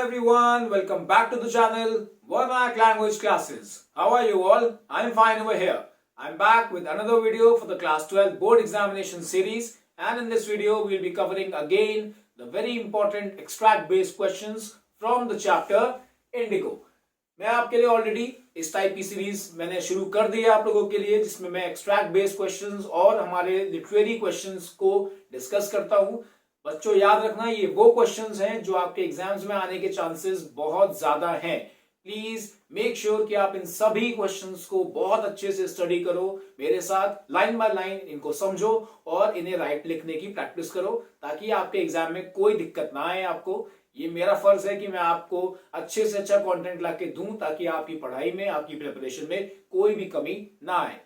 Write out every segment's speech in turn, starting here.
everyone, welcome back to the channel Vernac Language Classes. How are you all? I'm fine over here. I'm back with another video for the class 12 board examination series, and in this video we'll be covering again the very important extract based questions from the chapter Indigo. मैं आपके लिए already इस type की series मैंने शुरू कर दी है आप लोगों के लिए, जिसमें मैं एक्सट्रैक्ट बेस्ड क्वेश्चंस और हमारे लिटरेरी क्वेश्चंस को डिस्कस करता हूं. बच्चों याद रखना, ये वो क्वेश्चंस हैं जो आपके एग्जाम्स में आने के चांसेस बहुत ज्यादा हैं. प्लीज मेक श्योर कि आप इन सभी क्वेश्चंस को बहुत अच्छे से स्टडी करो, मेरे साथ लाइन बाय लाइन इनको समझो और इन्हें राइट लिखने की प्रैक्टिस करो, ताकि आपके एग्जाम में कोई दिक्कत ना आए. आपको ये मेरा फर्ज है कि मैं आपको अच्छे से अच्छा कंटेंट ला के दूं, ताकि आपकी पढ़ाई में, आपकी प्रिपरेशन में कोई भी कमी ना आए.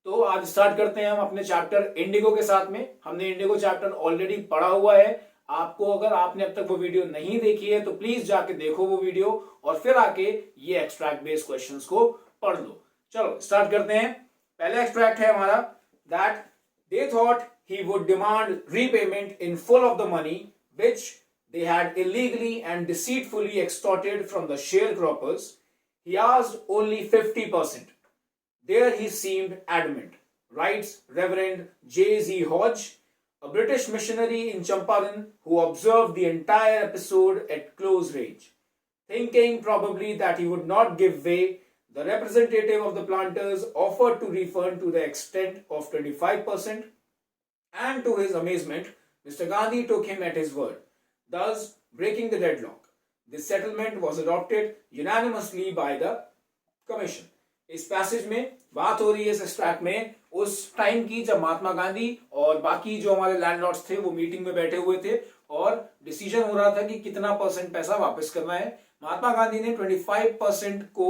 तो आज स्टार्ट करते हैं हम अपने चैप्टर इंडिगो के साथ में. हमने इंडिगो चैप्टर ऑलरेडी पढ़ा हुआ है. आपको अगर आपने अब तक वो वीडियो नहीं देखी है तो प्लीज जाके देखो वो वीडियो और फिर आके ये एक्सट्रैक्ट बेस्ड क्वेश्चंस को पढ़ लो. चलो स्टार्ट करते हैं. पहला एक्सट्रैक्ट है हमारा, that they thought he would demand repayment in full of the money which they had illegally and deceitfully extorted from the sharecroppers. He asked only 50%. There he seemed adamant, writes Reverend J.Z. Hodge, a British missionary in Champaran who observed the entire episode at close range. Thinking probably that he would not give way, the representative of the planters offered to refund to the extent of 25%, and to his amazement, Mr. Gandhi took him at his word, thus breaking the deadlock. This settlement was adopted unanimously by the commission. इस passage में बात हो रही है, इस extract में, उस time की जब महात्मा गांधी और बाकी जो हमारे लैंडलॉर्ड्स थे वो मीटिंग में बैठे हुए थे और डिसीजन हो रहा था कि कितना परसेंट पैसा वापस करना है. महात्मा गांधी ने 25% को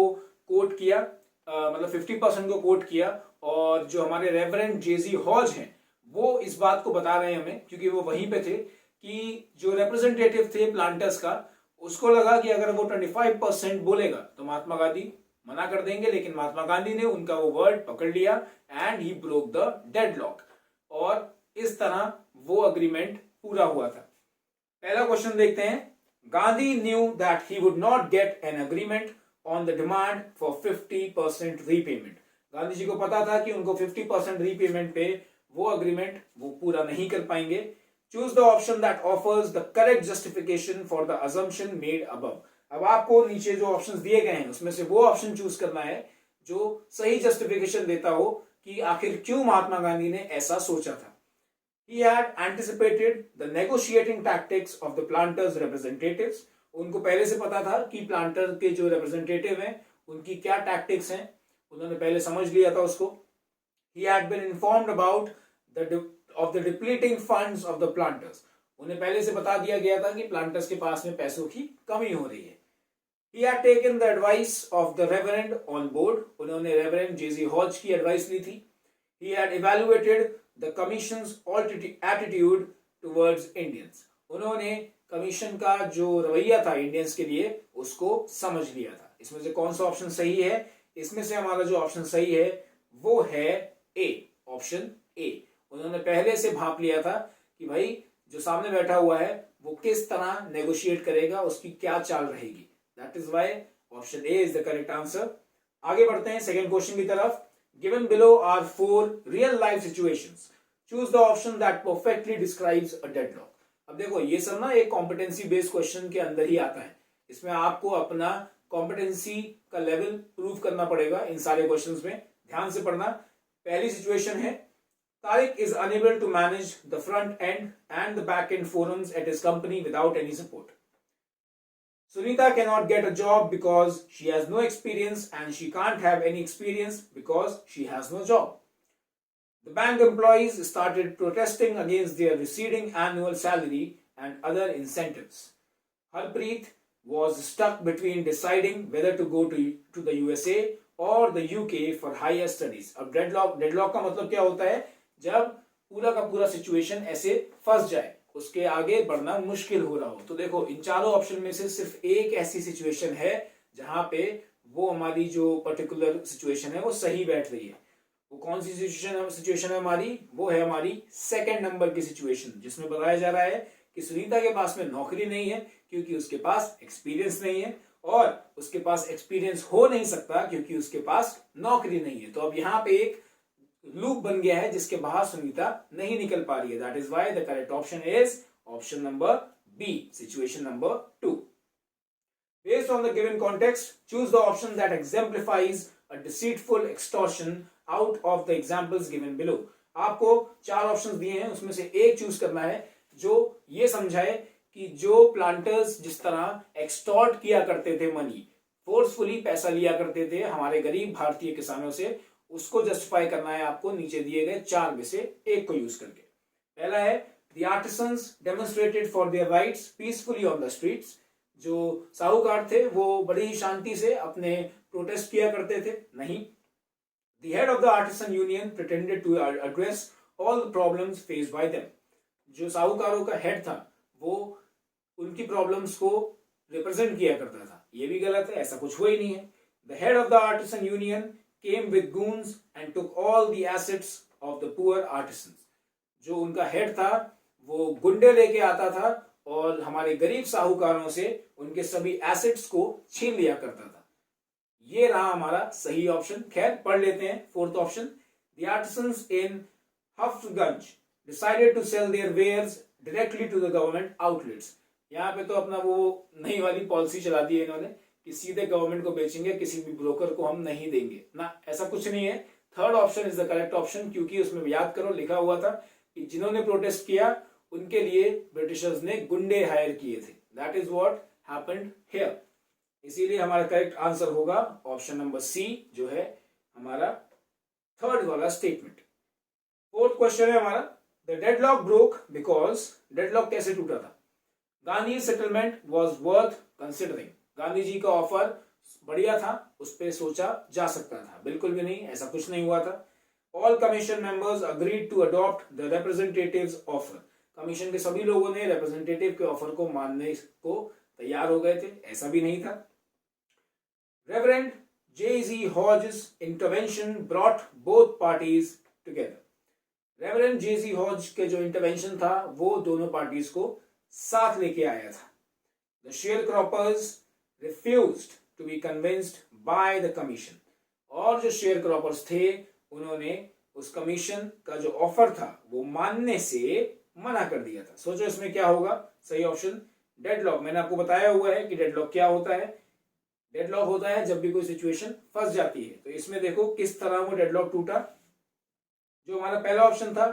कोट किया, मतलब 50% को कोट किया, और जो हमारे रेवरेंड जेजी हॉज हैं वो इस बात को बता रहे हैं हमें, क्योंकि वो वहीं पे थे, कि जो रिप्रेजेंटेटिव थे प्लांटर्स का, उसको लगा कि अगर वो 25% बोलेगा तो महात्मा गांधी मना कर देंगे, लेकिन महात्मा गांधी ने उनका वो वर्ड पकड़ लिया and he broke the deadlock, और इस तरह वो अग्रीमेंट पूरा हुआ था. पहला क्वेश्चन देखते हैं. Gandhi knew that he would not get an agreement on the demand for 50% repayment. Gandhi ji को पता था कि उनको 50% रीपेमेंट पे वो अग्रीमेंट वो पूरा नहीं कर पाएंगे. Choose the option that offers the correct justification for the assumption made above. अब आपको नीचे जो ऑप्शंस दिए गए हैं उसमें से वो ऑप्शन चूज करना है जो सही जस्टिफिकेशन देता हो कि आखिर क्यों महात्मा गांधी ने ऐसा सोचा था. He had anticipated the negotiating tactics of the planters representatives. उनको पहले से पता था कि प्लांटर के जो रिप्रेजेंटेटिव हैं उनकी क्या टैक्टिक्स हैं, उन्होंने पहले समझ लिया था उसको. He had been informed about of the depleting funds of the planters. उन्हें पहले से बता दिया गया था कि प्लांटर्स के पास में पैसों की कमी हो रही है. He had taken the advice of the Reverend on board. उन्होंने रेवरेंड जेजी हॉज की एडवाइस ली थी. He had evaluated the commission's attitude towards Indians. उन्होंने कमीशन का जो रवैया था इंडियंस के लिए उसको समझ लिया था. इसमें से कौन सा ऑप्शन सही है? इसमें से हमारा जो ऑप्शन सही है वो है ए, ऑप्शन ए. उन्होंने पहले से भाप लिया था कि भाई जो सामने बैठा हुआ है वो किस तरह नेगोशिएट करेगा, उसकी क्या चाल रहेगी. That is why option A is the correct answer. आगे बढ़ते हैं सेकंड क्वेश्चन की तरफ. Given below are 4 real life situations. Choose the option that perfectly describes a deadlock. अब देखो ये सब ना एक कॉम्पिटेंसी बेस्ड क्वेश्चन के अंदर ही आता है. इसमें आपको अपना कॉम्पिटेंसी का लेवल प्रूव करना पड़ेगा इन सारे क्वेश्चंस में. ध्यान से पढ़ना. पहली सिचुएशन है, Tariq is unable to manage the front end and the back end forums at his company without any support. Sunita cannot get a job because she has no experience, and she can't have any experience because she has no job. The bank employees started protesting against their receding annual salary and other incentives. Harpreet was stuck between deciding whether to go to the USA or the UK for higher studies. अब deadlock का मतलब क्या होता है? जब पूरा का पूरा सिचुएशन ऐसे फंस जाए, उसके आगे बढ़ना मुश्किल हो रहा हो. तो देखो इन चारों ऑप्शन में से सिर्फ एक ऐसी सिचुएशन है जहां पे वो हमारी जो पर्टिकुलर सिचुएशन है वो सही बैठ रही है. वो कौन सी सिचुएशन है हमारी? वो है हमारी सेकंड नंबर की सिचुएशन, जिसमें बताया जा रहा है कि सुनीता के पास में नौकरी नहीं है क्योंकि उसके पास एक्सपीरियंस नहीं है, और उसके पास एक्सपीरियंस हो नहीं सकता क्योंकि उसके पास नौकरी नहीं है। तो अब यहाँ पे एक लूप बन गया है जिसके बाहर सुनीता नहीं निकल पा रही है। That is why the correct option is option number B, situation number 2। Based on the given context, choose the option that exemplifies a deceitful extortion out of the examples given below. आपको 4 options दिए हैं, उसमें से एक choose करना है जो ये समझाए कि जो प्लांटर्स जिस तरह एक्सटॉर्ट किया करते थे मनी, फोर्सफुली पैसा लिया करते थे हमारे गरीब भारतीय किसानों से, उसको जस्टिफाई करना है आपको नीचे दिए गए 4 में से एक को यूज करके। पहला है the artisans demonstrated for their rights peacefully on the streets. जो साहूकार थे वो बड़ी ही शांति से अपने प्रोटेस्ट किया करते थे? नहीं। The head of the artisan union pretended to address all the problems faced by them. जो साहूकारों का हेड था वो उनकी प्रॉब्लम्स को रिप्रेजेंट किया करता था। ये भी गलत है, ऐसा कुछ हुआ ही नहीं है। The head of the artisan union came with goons and took all the assets of the poor artisans. जो उनका हेड था वो गुंडे लेके आता था और हमारे गरीब साहूकारों से उनके सभी एसेट्स को छीन लिया करता था। ये रहा हमारा सही ऑप्शन। खैर पढ़ लेते हैं fourth option. The artisans in Hafganj decided to sell their wares directly to the government outlets. यहाँ पे तो अपना वो नई वाली पॉलिसी चला दी है इन्होंने कि सीधे गवर्नमेंट को बेचेंगे, किसी भी ब्रोकर को हम नहीं देंगे ना, ऐसा कुछ नहीं है। Third option is the correct option, क्योंकि उसमें याद करो लिखा हुआ था कि जिन्होंने प्रोटेस्ट किया उनके लिए ब्रिटिशर्स ने गुंडे हायर किए थे। That is what happened here. इसीलिए हमारा करेक्ट आंसर होगा ऑप्शन नंबर सी, जो है हमारा थर्ड वाला स्टेटमेंट। फोर्थ क्वेश्चन है हमारा, the deadlock broke because, deadlock कैसे टूटा था? Gandhi settlement was worth considering. Gandhi ji का ऑफर बढ़िया था, उस पर सोचा जा सकता था? बिल्कुल भी नहीं, ऐसा कुछ नहीं हुआ था। All commission members agreed to adopt the representative's offer. Commission के सभी लोगों ने रिप्रेजेंटेटिव के ऑफर को मानने को तैयार हो गए थे? ऐसा भी नहीं था। Reverend J.Z. Hodge's intervention brought both parties together. Reverend J.Z. Hodge के जो इंटरवेंशन था वो दोनों पार्टीज को साथ लेके आया था। The sharecroppers refused to be convinced by the commission. और जो शेयर क्रॉपर्स थे उन्होंने उस कमीशन का जो ऑफर था वो मानने से मना कर दिया था। सोचो इसमें क्या होगा? सही ऑप्शन डेडलॉक। मैंने आपको बताया हुआ है कि डेडलॉक क्या होता है। डेडलॉक होता है जब भी कोई सिचुएशन फंस जाती है। तो इसमें देखो किस तरह वो डेडलॉक टूटा। जो हमारा पहला ऑप्शन था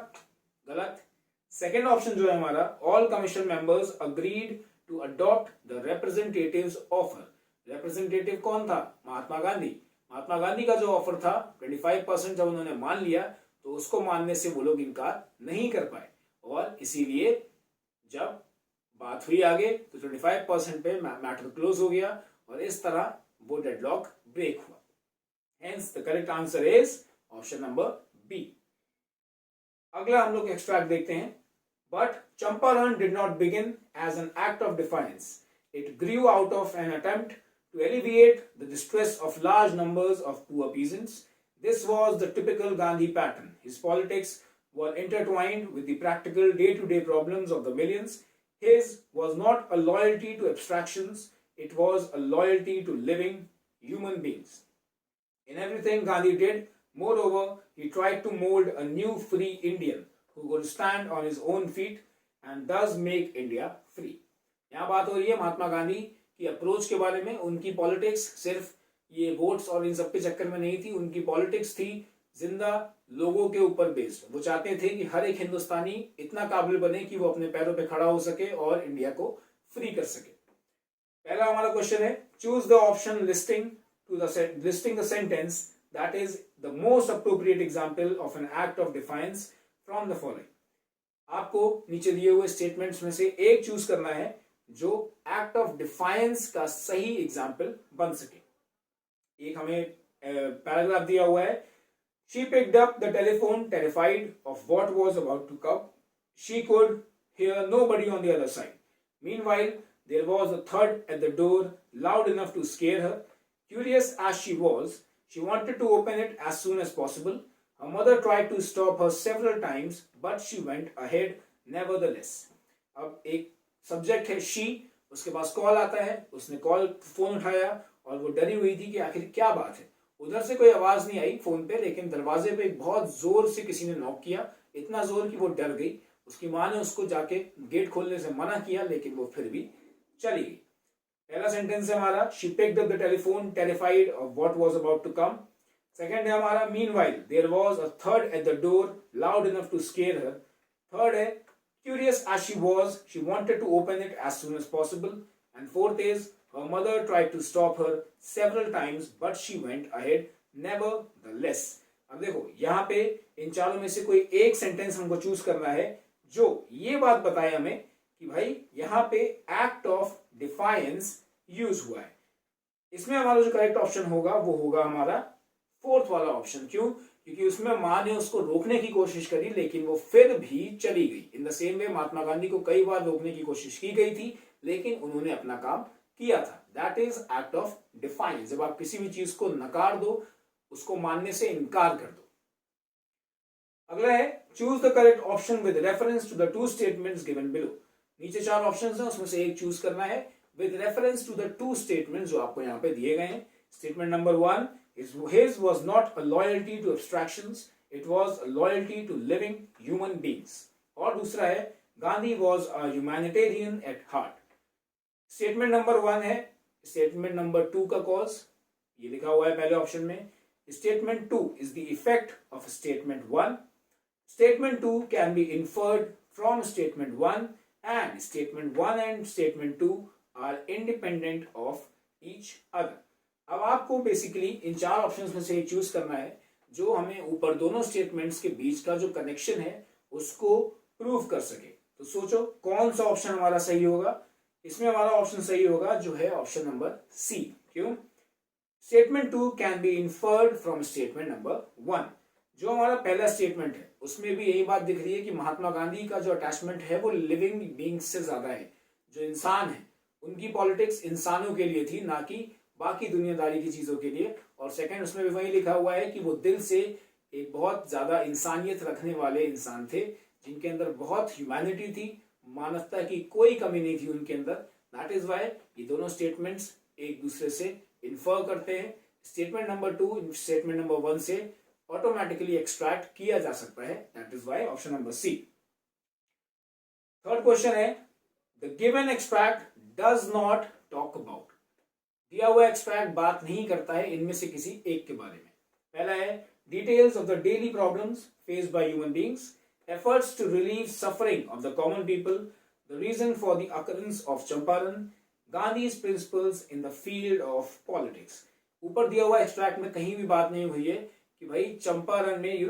गलत। सेकेंड ऑप्शन जो है हमारा, all commission members agreed to adopt the representative's offer. Representative कौन था? महात्मा गांधी। महात्मा गांधी का जो ऑफर था 25% जब उन्होंने मान लिया तो उसको मानने से वो लोग इनकार नहीं कर पाए, और इसीलिए जब बात हुई आगे तो 25% पे मैटर क्लोज हो गया और इस तरह वो डेडलॉक ब्रेक हुआ। Hence the correct answer is option number B. अगला हम लोग एक्सट्रैक्ट देखते हैं। But Champaran did not begin as an act of defiance, it grew out of an attempt to alleviate the distress of large numbers of poor peasants. This was the typical Gandhi pattern. His politics were intertwined with the practical day-to-day problems of the millions. His was not a loyalty to abstractions, it was a loyalty to living human beings. In everything Gandhi did, moreover, he tried to mold a new free Indian who could stand on his own feet and thus make India free. यहाँ बात हो रही है महात्मा गांधी की approach के बारे में। उनकी पॉलिटिक्स सिर्फ ये वोट्स और इन सब के चक्कर में नहीं थी, उनकी पॉलिटिक्स थी जिंदा लोगों के ऊपर बेस्ड। वो चाहते थे कि हर एक हिंदुस्तानी इतना काबिल बने कि वो अपने पैरों पे खड़ा हो सके और इंडिया को फ्री कर सके। पहला हमारा क्वेश्चन है, choose the option listing the sentence that is the most appropriate example of N act of defines from the following. आपको नीचे दिए हुए स्टेटमेंट्स में से एक चूज करना है जो एक्ट ऑफ डिफायंस का सही एग्जाम्पल बन सके। एक हमें पैराग्राफ दिया हुआ है। She picked up the telephone terrified of what was about to come. She could hear nobody on the other side. Meanwhile, there was a thud at the door loud enough to scare her. Curious as she was, she wanted to open it as soon as possible. Her mother tried to stop her several times, but she went ahead nevertheless. अब एक subject है she उसके पास call आता है, उसने phone उठाया और वो डरी हुई थी कि आखिर क्या बात है। उधर से कोई आवाज नहीं आई फोन पे, लेकिन दरवाजे पे बहुत जोर से किसी ने नॉक किया, इतना जोर कि वो डर गई। उसकी माँ ने उसको जाके गेट खोलने से मना किया, लेकिन वो फिर भी चली गई। पहला सेंटेंस है हमारा she picked up the telephone terrified of what was about to come. Second है हमारा मीनवाइल देयर वाज अ थर्ड at the door loud enough to scare her. Third है curious as she was, she wanted to open it as soon as possible. And fourth is her mother tried to stop her several times but she went ahead nevertheless. अब देखो यहाँ पे इन चारों में से कोई एक सेंटेंस हमको चूज करना है जो ये बात बताए हमें कि भाई यहाँ पे एक्ट ऑफ डिफायंस यूज हुआ है। इसमें हमारा जो करेक्ट ऑप्शन होगा वो होगा हमारा फोर्थ वाला ऑप्शन। क्यों? क्योंकि उसमें मां ने उसको रोकने की कोशिश करी, लेकिन वो फिर भी चली गई। In the same way Mahatma Gandhi को कई बार रोकने की कोशिश की गई थी, लेकिन उन्होंने अपना काम किया था। That is act of defines. जब आप किसी भी चीज को नकार दो, उसको मानने से इनकार कर दो। अगला है choose the correct option with reference to the two statements given below. नीचे चार ऑप्शंस हैं, उसमें से एक चूज करना है with reference to the two statements जो आपको यहाँ पे दिए गए हैं। Statement number 1, his was not a loyalty to abstractions, it was a loyalty to living human beings. और दूसरा है Gandhi was a humanitarian at heart. Statement number 1 है स्टेटमेंट नंबर 2 का कॉज, ये लिखा हुआ है पहले ऑप्शन में। Statement 2 is the effect of statement 1. Statement 2 can be inferred from statement 1 and statement 1 and statement 2 are independent of each other. अब आपको बेसिकली इन चार ऑप्शंस में से एक चूज करना है जो हमें ऊपर दोनों स्टेटमेंट्स के बीच का जो कनेक्शन है उसको प्रूव कर सके। तो सोचो कौन सा ऑप्शन हमारा सही होगा। इसमें हमारा ऑप्शन सही होगा जो है ऑप्शन नंबर सी। क्यों? Statement 2 can be inferred from statement number 1। जो हमारा पहला स्टेटमेंट है उसमें भी यही बात दिख रही है कि महात्मा गांधी का जो अटैचमेंट है वो लिविंग बींग्स से ज्यादा है। जो इंसान है उनकी पॉलिटिक्स इंसानों के लिए थी, ना कि बाकी दुनियादारी की चीजों के लिए। और सेकंड उसमें भी वही लिखा हुआ है कि वो दिल से एक बहुत ज्यादा इंसानियत रखने वाले इंसान थे, जिनके अंदर बहुत ह्यूमैनिटी थी, मानवता की कोई कमी नहीं थी उनके अंदर। दैट इज वाई ये दोनों स्टेटमेंट्स एक दूसरे से इन्फर करते हैं। स्टेटमेंट नंबर 2 स्टेटमेंट नंबर 1 से ऑटोमेटिकली एक्सट्रैक्ट किया जा सकता है। That is why option number C. Third question है the given extract does not talk about. दिया हुआ एक्सट्रैक्ट बात नहीं करता है इनमें से किसी एक के बारे में। पहला है details of the daily problems faced by human beings, efforts to relieve suffering of the common people, the reason for the occurrence of Champaran, Gandhi's principles in the field of politics. ऊपर दिया हुआ एक्सट्रैक्ट में कहीं भी बात नहीं हुई है कि भाई चंपारण में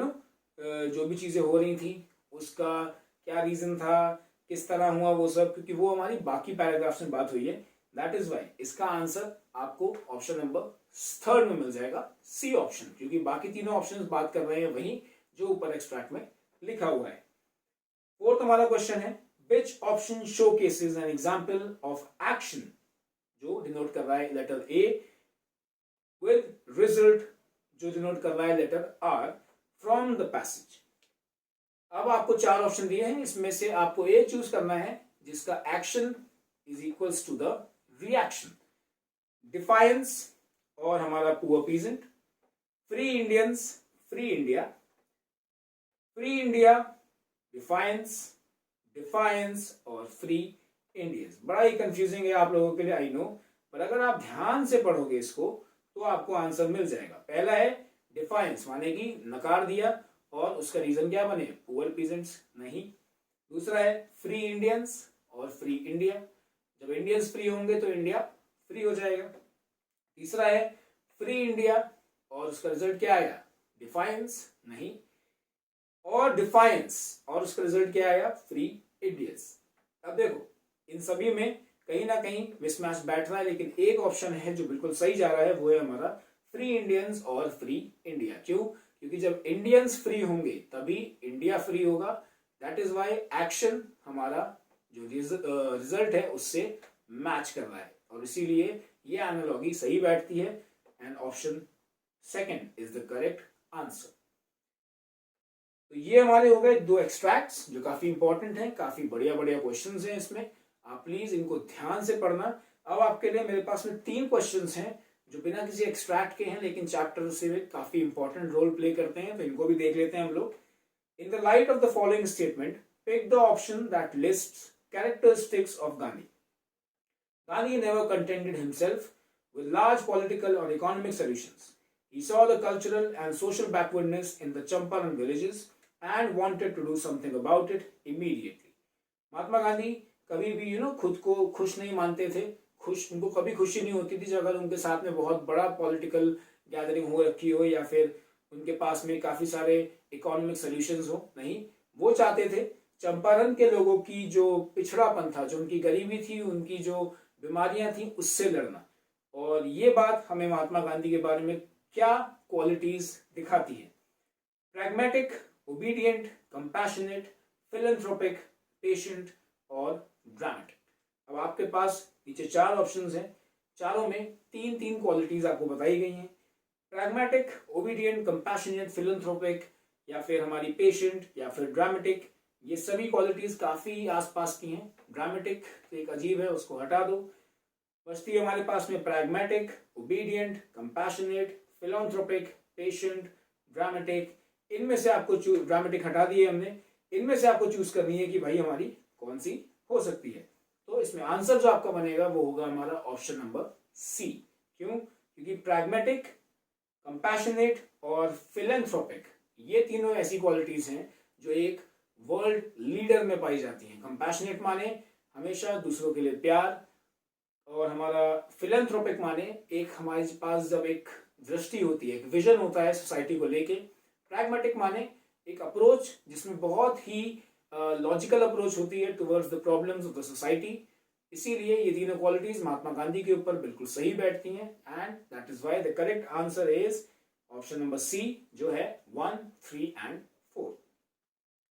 जो भी चीजें हो रही थी उसका क्या रीजन था, किस तरह हुआ वो सब, क्योंकि वो हमारी बाकी पैराग्राफ्स में बात हुई है। दैट इज वाई इसका आंसर आपको ऑप्शन नंबर 3 में मिल जाएगा, सी ऑप्शन, क्योंकि बाकी तीनों ऑप्शंस बात कर रहे हैं वही जो ऊपर एक्सट्रैक्ट में लिखा हुआ है। फोर्थ हमारा क्वेश्चन है which option showcases an example of action, जो डिनोट कर रहा है लेटर ए, विद रिजल्ट जो डिनोट कर रहा है letter R from the passage. अब आपको चार ऑप्शन दिए हैं, इसमें से आपको ए चूज करना है जिसका action is equals to the reaction. Defiance और हमारा poor peasant, free Indians, free India, free India, defiance, defiance और फ्री इंडियंस। बड़ा ही कंफ्यूजिंग है आप लोगों के लिए, आई नो, पर अगर आप ध्यान से पढ़ोगे इसको तो आपको आंसर मिल जाएगा। पहला है डिफायंस, माने कि नकार दिया और उसका रीजन क्या बने, पुअर पीजेंट्स नहीं। दूसरा है फ्री इंडियंस और फ्री इंडिया, जब इंडियंस फ्री होंगे तो इंडिया फ्री हो जाएगा। तीसरा है फ्री इंडिया और उसका रिजल्ट क्या आया, डिफायंस नहीं, और डिफायंस और उसका रिजल्ट क्या आया, फ्री इंडियंस। अब देखो इन सभी में कहीं ना कहीं मिसमैच बैठ रहा है, लेकिन एक ऑप्शन है जो बिल्कुल सही जा रहा है, वो है हमारा फ्री इंडियंस और फ्री इंडिया। क्यों? क्योंकि जब इंडियंस फ्री होंगे तभी इंडिया फ्री होगा। दैट इज वाई एक्शन हमारा जो रिजल्ट है उससे मैच कर रहा है, और इसीलिए ये एनालॉजी सही बैठती है and option second is the correct answer. तो ये हमारे हो गए दो एक्सट्रैक्ट्स जो काफी इंपॉर्टेंट हैं, काफी बढ़िया बढ़िया क्वेश्चंस हैं इसमें। आप प्लीज इनको ध्यान से पढ़ना। अब आपके लिए मेरे पास में 3 क्वेश्चंस हैं जो बिना किसी एक्सट्रैक्ट के हैं लेकिन चैप्टर से काफी इंपॉर्टेंट रोल प्ले करते हैं, तो इनको भी देख लेते हैं हम लोग। In the light of the following statement pick the option that lists characteristics of Gandhi. Gandhi never contented himself with large political or economic solutions. He saw the cultural and social backwardness in the Champaran villages and wanted to do something about it immediately. Mahatma Gandhi कभी भी खुद को खुश नहीं मानते थे। उनको कभी खुशी नहीं होती थी अगर उनके साथ में बहुत बड़ा पॉलिटिकल गैदरिंग हो रखी हो या फिर उनके पास में काफी सारे इकोनॉमिक सॉल्यूशंस हो। नहीं, वो चाहते थे चंपारण के लोगों की जो पिछड़ापन था, जो उनकी गरीबी थी, उनकी जो बीमारियां थी, उससे लड़ना। और ये बात हमें महात्मा गांधी के बारे में क्या क्वालिटीज दिखाती है? Pragmatic, obedient, compassionate, philanthropic, patient और ड्रामेटिक। अब आपके पास नीचे 4 ऑप्शंस हैं, चारों में 3-3 क्वालिटीज आपको बताई गई हैं। प्रैग्मेटिक, ओबीडियंट, कंपैशनेट, फिलैंथ्रोपिक या फिर हमारी पेशेंट या फिर ड्रामेटिक, ये सभी क्वालिटीज काफी आसपास की हैं। ड्रामेटिक तो एक अजीब है, उसको हटा दो। बचती है हमारे पास में pragmatic, obedient, compassionate, philanthropic, patient, dramatic. इनमें से आपको ड्रामेटिक हटा दिए हमने, इनमें से आपको चूज करनी है कि भाई हमारी कौन सी हो सकती है। तो इसमें आंसर जो आपका बनेगा वो होगा हमारा ऑप्शन नंबर सी। क्यों? क्योंकि प्रैग्मेटिक, कंपैशनेट और फिलैंथ्रोपिक ये तीनों ऐसी क्वालिटीज हैं जो एक वर्ल्ड लीडर में पाई जाती हैं। कंपैशनेट माने हमेशा दूसरों के लिए प्यार, और हमारा फिलैंथ्रोपिक माने एक हमारे पास जब एक दृष्टि होती है, एक विजन होता है सोसाइटी को लेके। प्रैग्मेटिक माने एक अप्रोच जिसमें बहुत ही लॉजिकल अप्रोच होती है towards the problems of the society. इसीलिए ये तीनों क्वालिटीज महात्मा गांधी के ऊपर बिल्कुल सही बैठती हैं and that is why the correct answer is option number C, जो है 1, 3 एंड 4।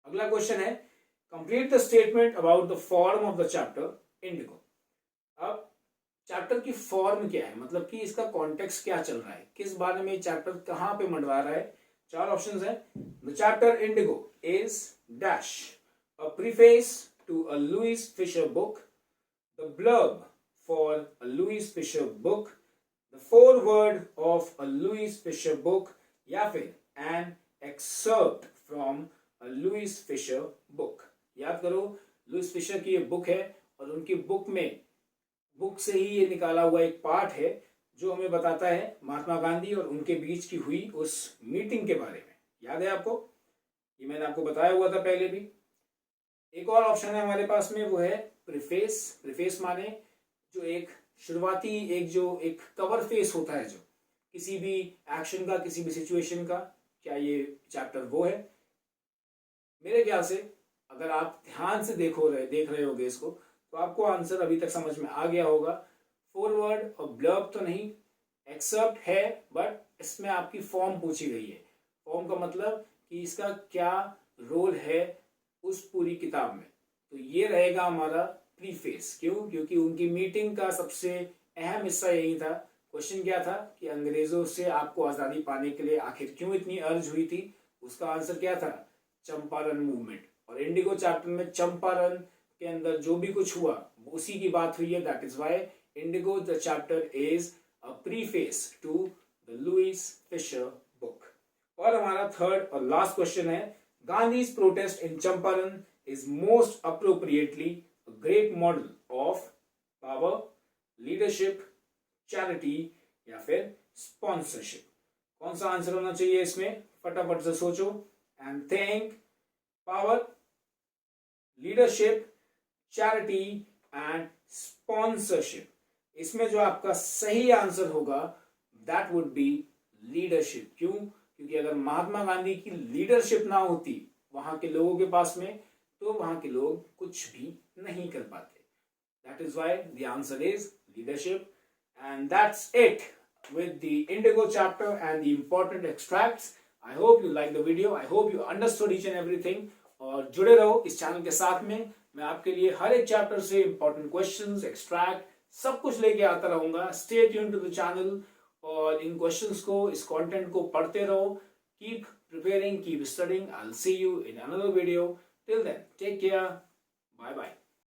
अगला क्वेश्चन है, complete the statement about the form of the chapter Indigo. अब चैप्टर की फॉर्म क्या है, मतलब कि इसका कॉन्टेक्स्ट क्या चल रहा है, किस बारे में चैप्टर कहां पे मंडरा रहा है। 4 ऑप्शंस है। The chapter Indigo is dash a preface to a Louis Fischer book, the blurb for a Louis Fischer book, the foreword of a Louis Fischer book, या फिर an excerpt from Louis Fischer book. याद करो, Lewis Fisher की ये book है और उनकी book से ही ये निकाला हुआ एक पार्ट है जो हमें बताता है महात्मा गांधी और उनके बीच की हुई उस मीटिंग के बारे में। याद है आपको? ये मैंने आपको बताया हुआ था पहले भी। एक और ऑप्शन है हमारे पास में, वो है प्रीफेस। प्रीफेस माने जो एक शुरुआती एक कवर फेस होता है जो किसी भी एक्शन का, किसी भी सिचुएशन का। क्या ये चैप्टर वो है? मेरे ख्याल से अगर आप ध्यान से देख रहे होगे इसको, तो आपको आंसर अभी तक समझ में आ गया होगा। फॉरवर्ड और ब्लर्ब तो नहीं, एक्सेप्ट है, बट इसमें आपकी फॉर्म पूछी गई है। फॉर्म का मतलब कि इसका क्या रोल है उस पूरी किताब में, तो ये रहेगा हमारा प्रीफेस। क्यों? क्योंकि उनकी मीटिंग का सबसे अहम हिस्सा यही था। क्वेश्चन क्या था कि अंग्रेजों से आपको आजादी पाने के लिए आखिर क्यों इतनी अर्ज हुई थी? उसका आंसर क्या था? चंपारण मूवमेंट। और इंडिगो चैप्टर में चंपारण के अंदर जो भी कुछ हुआ उसी की बात हुई है। That is why Indigo the chapter is a preface to the Louis Fischer book. और हमारा थर्ड और लास्ट क्वेश्चन है, Gandhi's protest in Champaran is most appropriately a great model of power, leadership, charity या फिर स्पॉन्सरशिप। कौन सा आंसर होना चाहिए इसमें? फटाफट से सोचो and think. Power, leadership, charity and sponsorship. इसमें जो आपका सही आंसर होगा दैट वुड बी लीडरशिप। क्यों? क्योंकि अगर महात्मा गांधी की लीडरशिप ना होती वहां के लोगों के पास में, तो वहां के लोग कुछ भी नहीं कर पाते। That is why the answer is leadership. And that's it with the Indigo chapter and the important extracts. I hope you like the video. I hope you understood each and everything. और जुड़े रहो इस channel के साथ में। मैं आपके लिए हर एक चैप्टर से इंपॉर्टेंट क्वेश्चंस, एक्सट्रैक्ट सब कुछ लेके आता रहूंगा। Stay tune to the channel और इन क्वेश्चंस को, इस कंटेंट को पढ़ते रहो। Keep preparing, keep studying. I will see you in another video. Till then take care, bye bye.